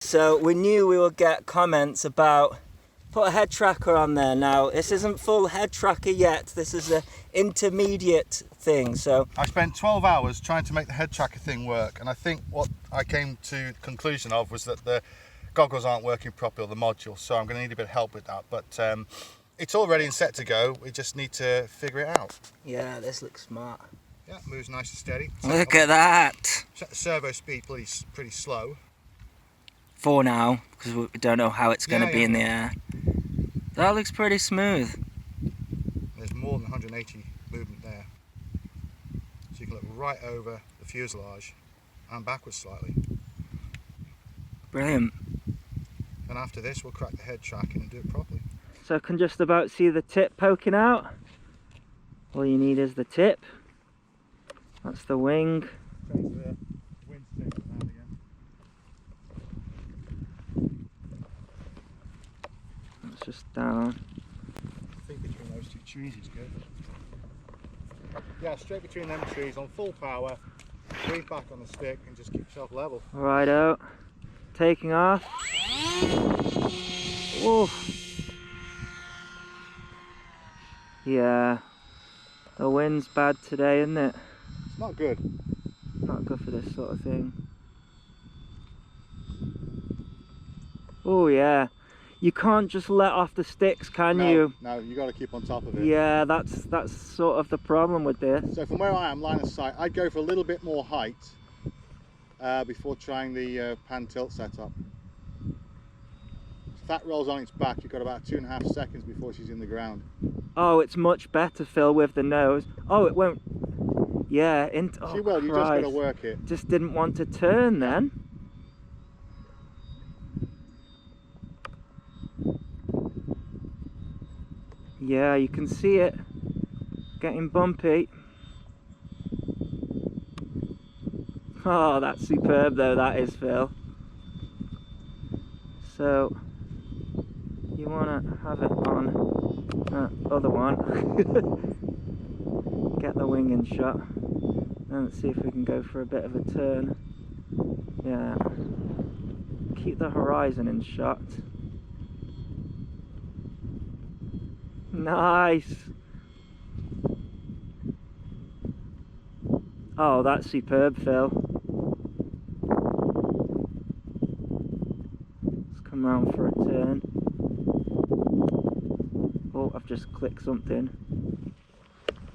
So we knew we would get comments about put a head tracker on there. Now this isn't full head tracker yet, this is an intermediate thing. So I spent 12 hours trying to make the head tracker thing work, and I think what I came to the conclusion of was that the goggles aren't working properly, or the module, so I'm going to need a bit of help with that. But it's all ready and set to go, we just need to figure it out. yeah, this looks smart. Yeah, moves nice and steady. Look at that! Set the servo speed pretty slow. For now, because we don't know how it's going to be in the air. That looks pretty smooth. There's more than 180 movement there. So you can look right over the fuselage and backwards slightly. Brilliant. And after this we'll crack the head tracking and do it properly. So I can just about see the tip poking out. All you need is the tip. That's the wing. Change the wind stick around again. It's just down. I think between those two trees is good. Yeah, straight between them trees on full power. Breathe back on the stick and just keep yourself level. Righto. Taking off. Ooh. Yeah. The wind's bad today, isn't it? It's not good. Not good for this sort of thing. Oh yeah. You can't just let off the sticks, can you? No, you got to keep on top of it. Yeah, that's sort of the problem with this. So from where I am, line of sight, I'd go for a little bit more height before trying the pan tilt setup. If that rolls on its back, you've got about 2.5 seconds before she's in the ground. Oh, it's much better, Phil, with the nose. Oh, it won't. Yeah, oh, she will, you just got to work it. Just didn't want to turn then. Yeah, you can see it getting bumpy. Oh, that's superb though, that is, Phil. So you want to have it on that other one. Get the wing in shot, and let's see if we can go for a bit of a turn. Yeah, keep the horizon in shot. Nice. Oh, that's superb, Phil. Let's come round for a turn. Oh, I've just clicked something.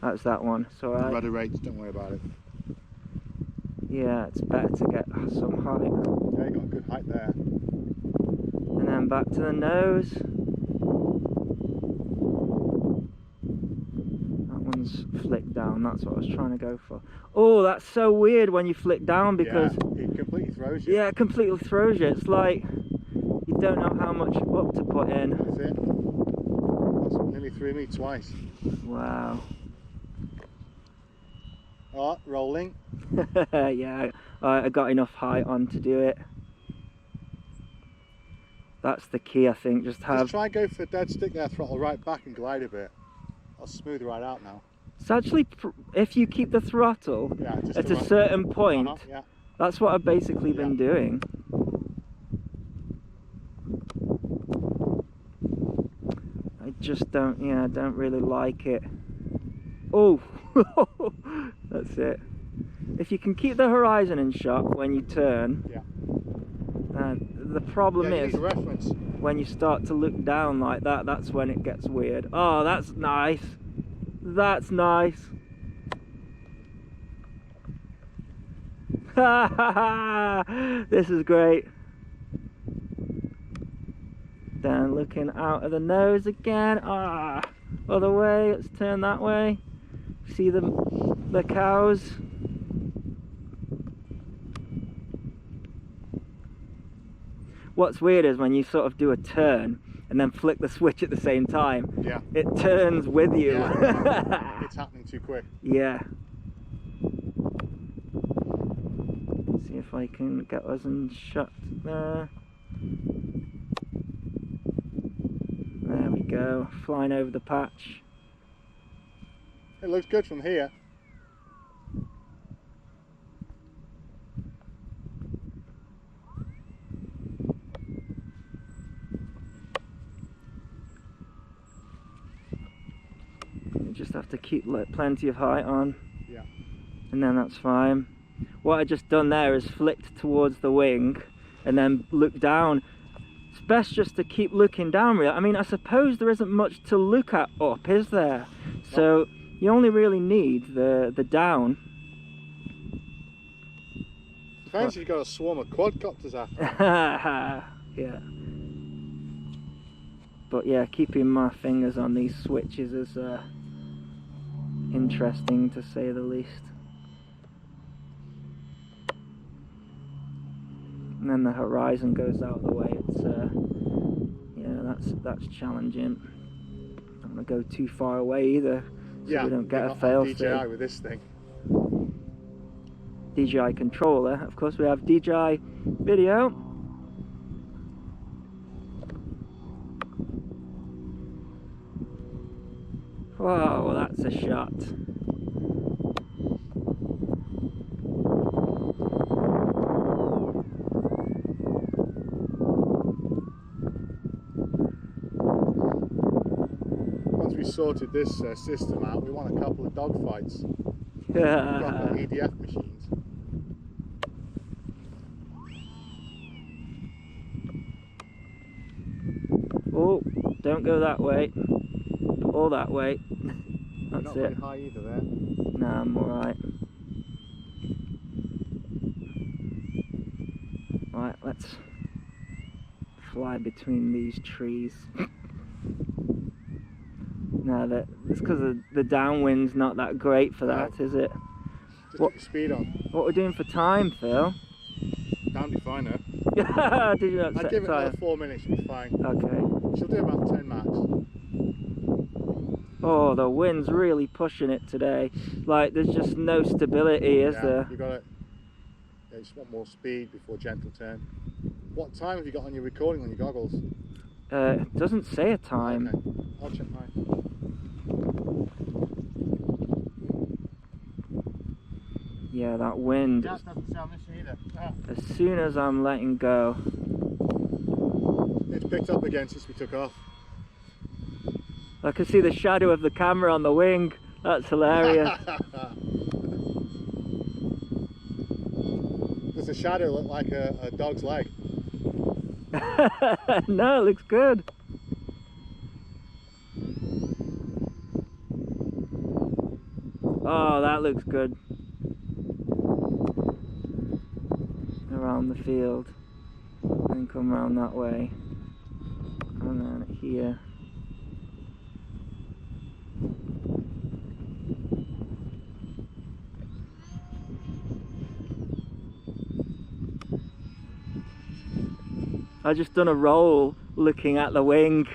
That's that one. It's alright. Rudder rates, don't worry about it. Yeah, it's better to get some height. Yeah, you got a good height there. And then back to the nose. That one's flicked down, that's what I was trying to go for. Oh, that's so weird when you flick down because... Yeah, it completely throws you. Yeah, it completely throws you. It's like you don't know how much up to put in. That's it. That's nearly threw me twice. Wow. Oh, rolling. Yeah, I got enough height on to do it. That's the key, I think. Just try and go for a dead stick there, throttle right back and glide a bit. I'll smooth right out now. It's actually, if you keep the throttle at a certain point, yeah. That's what I've basically been doing. I just don't, I don't really like it. Oh, that's it. If you can keep the horizon in shot when you turn, the problem is when you start to look down like that, that's when it gets weird. Oh, that's nice. That's nice. This is great. Then looking out of the nose again. Ah, other way. Let's turn that way. See the cows. What's weird is when you sort of do a turn and then flick the switch at the same time. Yeah. It turns with you. Yeah. It's happening too quick. Yeah. See if I can get us in shot there. There we go. Flying over the patch. It looks good from here. just have to keep plenty of height on. Yeah. And then that's fine. What I just done there is flicked towards the wing and then look down. It's best just to keep looking down, really. I mean, I suppose there isn't much to look at up, is there? So you only really need the down. Depends if you've got a swarm of quadcopters after. Yeah. But yeah, keeping my fingers on these switches is interesting, to say the least. And then the horizon goes out of the way. It's yeah, that's challenging. I don't want to go too far away either, so we don't get a fail safe. DJI with this thing. DJI controller. Of course, we have DJI video. Whoa, that's a shot. Once we sorted this system out, we want a couple of dogfights. Yeah. Proper EDF machines. Oh, don't go that way. All that way. That's Not it. very high either there. Nah, I'm alright. Right, let's fly between these trees. No, it's because the downwind's not that great for that, is it? Just keep your speed on. What we're doing for time, Phil? Dandy fine now. Did you not set I'd give it time? another 4 minutes, you'll be fine. Okay. She'll do about 10 max. Oh, the wind's really pushing it today. Like, there's just no stability, is there? You got it. Yeah, you just want more speed before gentle turn. What time have you got on your recording on your goggles? It doesn't say a time. Okay. I'll check mine. Yeah, that wind. Yeah, it doesn't say on this either. As soon as I'm letting go. It's picked up again since we took off. I can see the shadow of the camera on the wing. That's hilarious. Does the shadow look like a dog's leg? No, it looks good. Oh, that looks good. Around the field. And come around that way. And then here. I just done a roll looking at the wing.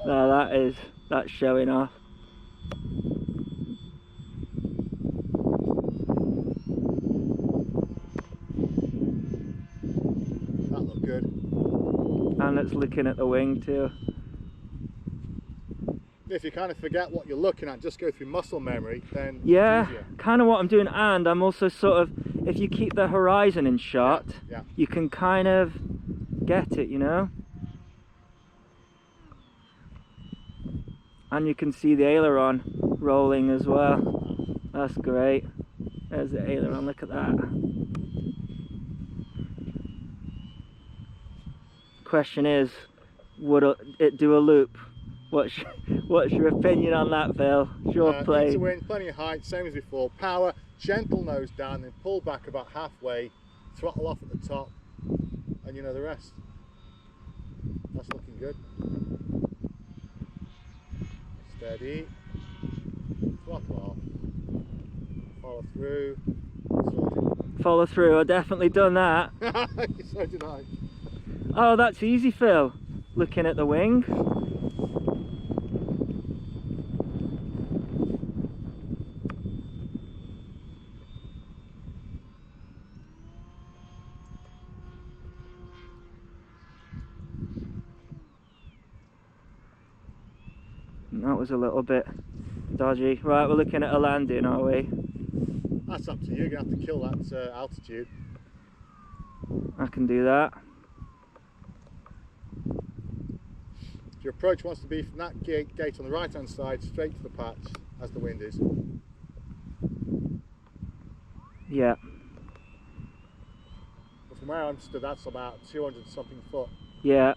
No, that's showing off. That looked good. And it's looking at the wing too. If you kind of forget what you're looking at, just go through muscle memory, then yeah, it's easier. kind of what I'm doing, and I'm also sort of, if you keep the horizon in shot, Yeah. you can kind of get it, you know? And you can see the aileron rolling as well. That's great. There's the aileron, look at that. Question is, would it do a loop? What's your opinion on that, Phil? It's your plane. Into wind, plenty of height, same as before. Power, gentle nose down, then pull back about halfway, throttle off at the top, and you know the rest. That's looking good. Steady. Throttle off. Follow through. Sorted. Follow through, I've definitely done that. So did I. Oh, that's easy, Phil. Looking at the wing. That was a little bit dodgy. Right, we're looking at a landing, are we? That's up to you. You're going to have to kill that altitude. I can do that. Your approach wants to be from that gate on the right hand side straight to the patch as the wind is. Yeah. But from where I'm stood, that's about 200 something foot. Yeah.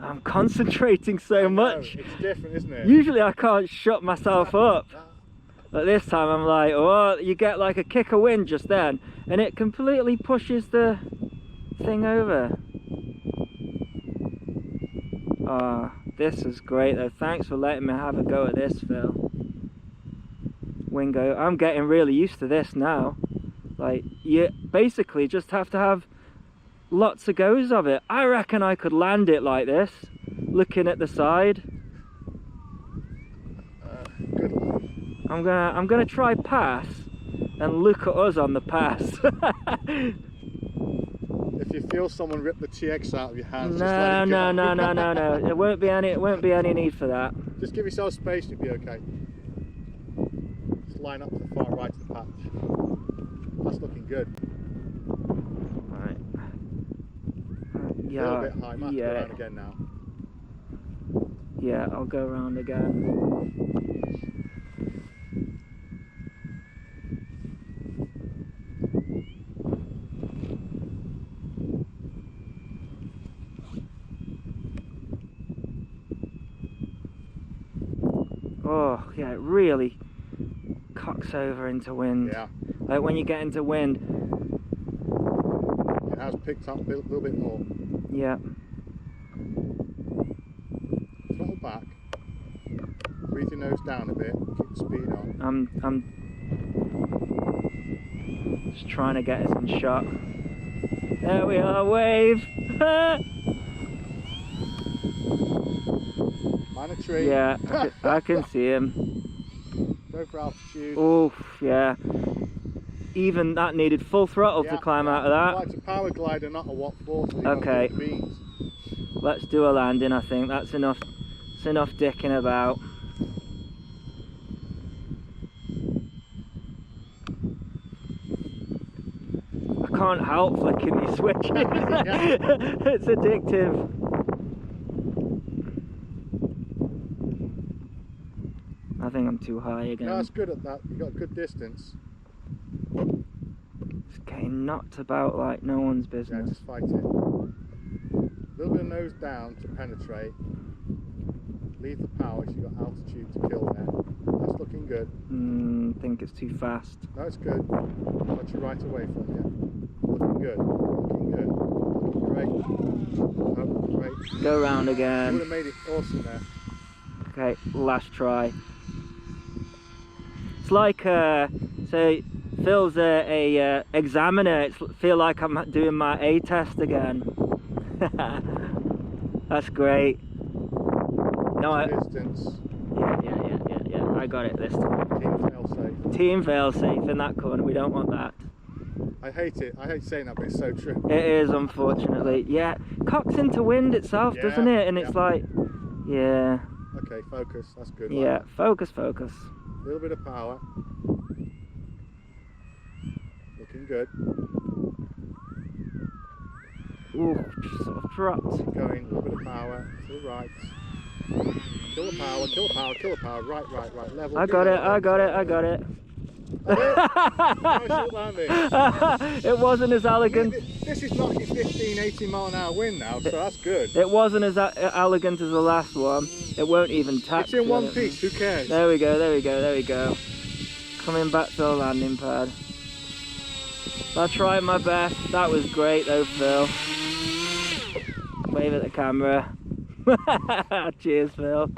I'm concentrating so much. It's different, isn't it? Usually I can't shut myself up. But this time I'm like, oh, you get like a kick of wind just then, and it completely pushes the thing over. Ah, this is great though. Thanks for letting me have a go at this, Phil. Wingo, I'm getting really used to this now. Like, you basically just have to have lots of goes of it. I reckon I could land it like this, looking at the side. Good luck. I'm gonna try pass and look at us on the pass. If you feel someone rip the TX out of your hands, No. It won't be any need for that. Just give yourself space, you'll be okay. Just line up to the far right of the patch. That's looking good. Right. A little bit high. Might have to go around again now. Yeah, I'll go around again. Oh, yeah, it really cocks over into wind. Yeah. Like when you get into wind. It has picked up a little bit more. Yeah. Throttle back. Breathe your nose down a bit. Keep the speed on. I'm just trying to get us in shot. There we are, wave! Mind a tree. Yeah, I can see him. Go for altitude. Oof, yeah. Even that needed full throttle to climb out of that. It's a power glider, not a watt force. Okay. Let's do a landing, I think. That's enough. It's enough dicking about. I can't help flicking these switches. It's addictive. I think I'm too high again. No, it's good at that. You got good distance. It's getting knocked about like no one's Yeah, business. just fight it. A little bit of nose down to penetrate. Leave the power so you've got altitude to kill there. That's looking good. I think it's too fast. No, it's good. Got you right away from you. Looking good. Looking good. Looking great. Oh, great. Go round You again. would have made it awesome there. Okay, last try. It's like, say, Phil's a examiner. It's feel like I'm doing my A test again. That's great. No, Distance. yeah. I got it this time. Team fail safe. Team fail safe in that corner. We don't want that. I hate it. I hate saying that, but it's so true. It is, unfortunately. Yeah, cocks into wind itself, doesn't it? And it's like, yeah. Okay, focus. That's good. Yeah, Like focus. a little bit of power. Looking good. Ooh, just sort of dropped. Keep going. A little bit of power to the right. Kill the power. Kill the power. Kill the power. Right. Level. I got it. Nice little landing. It wasn't as elegant. This is knocking 15, 18 mile an hour wind now, so that's good. It wasn't as elegant as the last one. It won't even touch. It's in one piece, who cares? There we go. Coming back to the landing pad. I tried my best. That was great though, Phil. Wave at the camera. Cheers, Phil.